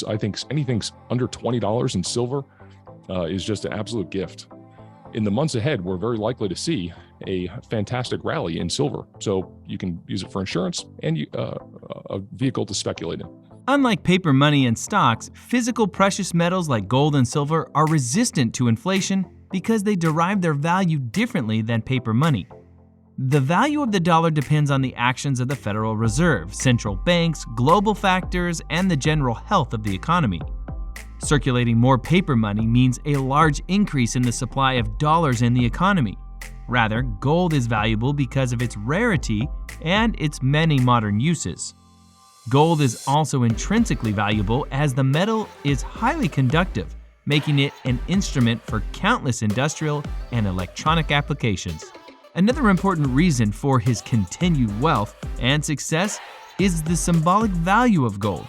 I think anything under $20 in silver is just an absolute gift. In the months ahead, we're very likely to see a fantastic rally in silver. So you can use it for insurance and a vehicle to speculate in. Unlike paper money and stocks, physical precious metals like gold and silver are resistant to inflation because they derive their value differently than paper money. The value of the dollar depends on the actions of the Federal Reserve, central banks, global factors, and the general health of the economy. Circulating more paper money means a large increase in the supply of dollars in the economy. Rather, gold is valuable because of its rarity and its many modern uses. Gold is also intrinsically valuable as the metal is highly conductive, making it an instrument for countless industrial and electronic applications. Another important reason for his continued wealth and success is the symbolic value of gold.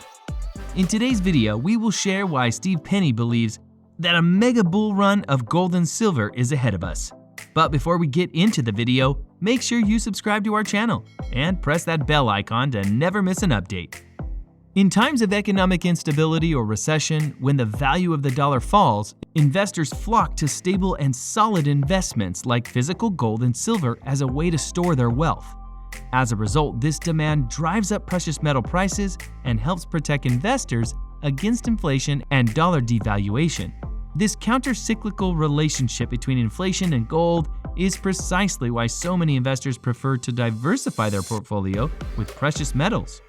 In today's video, we will share why Steve Penny believes that a mega bull run of gold and silver is ahead of us. But before we get into the video, make sure you subscribe to our channel and press that bell icon to never miss an update. In times of economic instability or recession, when the value of the dollar falls, investors flock to stable and solid investments like physical gold and silver as a way to store their wealth. As a result, this demand drives up precious metal prices and helps protect investors against inflation and dollar devaluation. This counter-cyclical relationship between inflation and gold is precisely why so many investors prefer to diversify their portfolio with precious metals.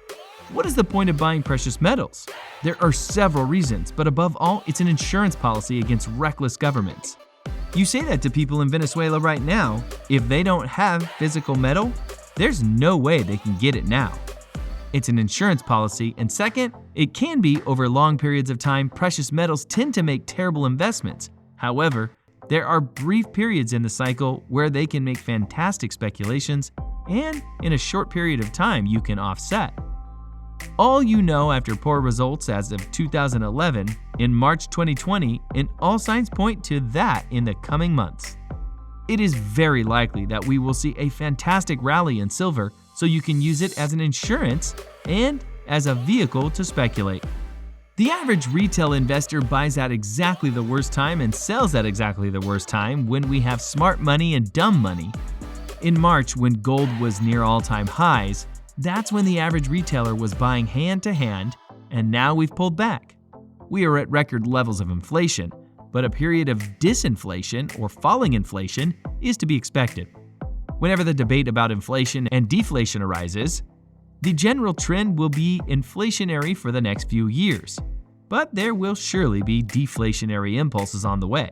What is the point of buying precious metals? There are several reasons, but above all, it's an insurance policy against reckless governments. You say that to people in Venezuela right now. If they don't have physical metal, there's no way they can get it now. It's an insurance policy, and second, it can be over long periods of time. Precious metals tend to make terrible investments. However, there are brief periods in the cycle where they can make fantastic speculations, and in a short period of time, you can offset. All you know after poor results as of 2011, in March 2020, and all signs point to that in the coming months. It is very likely that we will see a fantastic rally in silver, so you can use it as an insurance and as a vehicle to speculate. The average retail investor buys at exactly the worst time and sells at exactly the worst time when we have smart money and dumb money. In March, when gold was near all-time highs, that's when the average retailer was buying hand to hand, and now we've pulled back. We are at record levels of inflation, but a period of disinflation or falling inflation is to be expected. Whenever the debate about inflation and deflation arises, the general trend will be inflationary for the next few years, but there will surely be deflationary impulses on the way.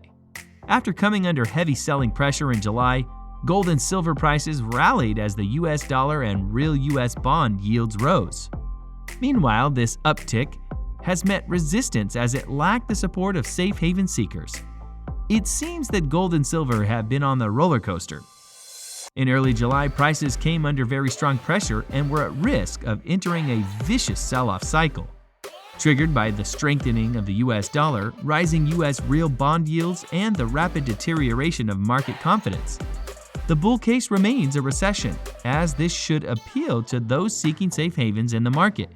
After coming under heavy selling pressure in July, gold and silver prices rallied as the US dollar and real US bond yields rose. Meanwhile, this uptick has met resistance as it lacked the support of safe haven seekers. It seems that gold and silver have been on the roller coaster. In early July, prices came under very strong pressure and were at risk of entering a vicious sell-off cycle. Triggered by the strengthening of the US dollar, rising US real bond yields, and the rapid deterioration of market confidence. The bull case remains a recession, as this should appeal to those seeking safe havens in the market,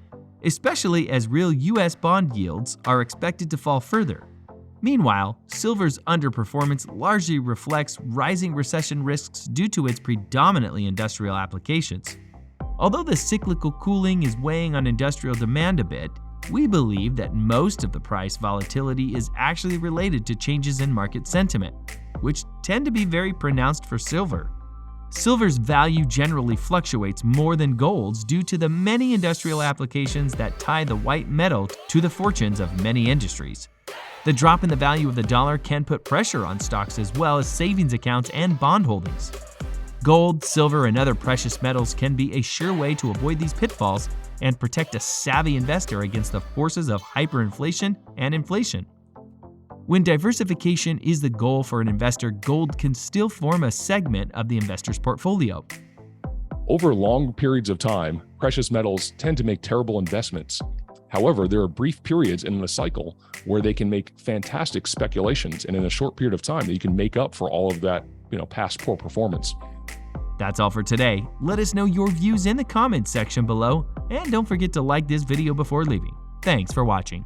especially as real US bond yields are expected to fall further. Meanwhile, silver's underperformance largely reflects rising recession risks due to its predominantly industrial applications. Although the cyclical cooling is weighing on industrial demand a bit, we believe that most of the price volatility is actually related to changes in market sentiment, which tend to be very pronounced for silver. Silver's value generally fluctuates more than gold's due to the many industrial applications that tie the white metal to the fortunes of many industries. The drop in the value of the dollar can put pressure on stocks as well as savings accounts and bond holdings. Gold, silver, and other precious metals can be a sure way to avoid these pitfalls and protect a savvy investor against the forces of hyperinflation and inflation. When diversification is the goal for an investor, gold can still form a segment of the investor's portfolio. Over long periods of time, precious metals tend to make terrible investments. However, there are brief periods in the cycle where they can make fantastic speculations, and in a short period of time, you can make up for all of that, past poor performance. That's all for today. Let us know your views in the comments section below, and don't forget to like this video before leaving. Thanks for watching.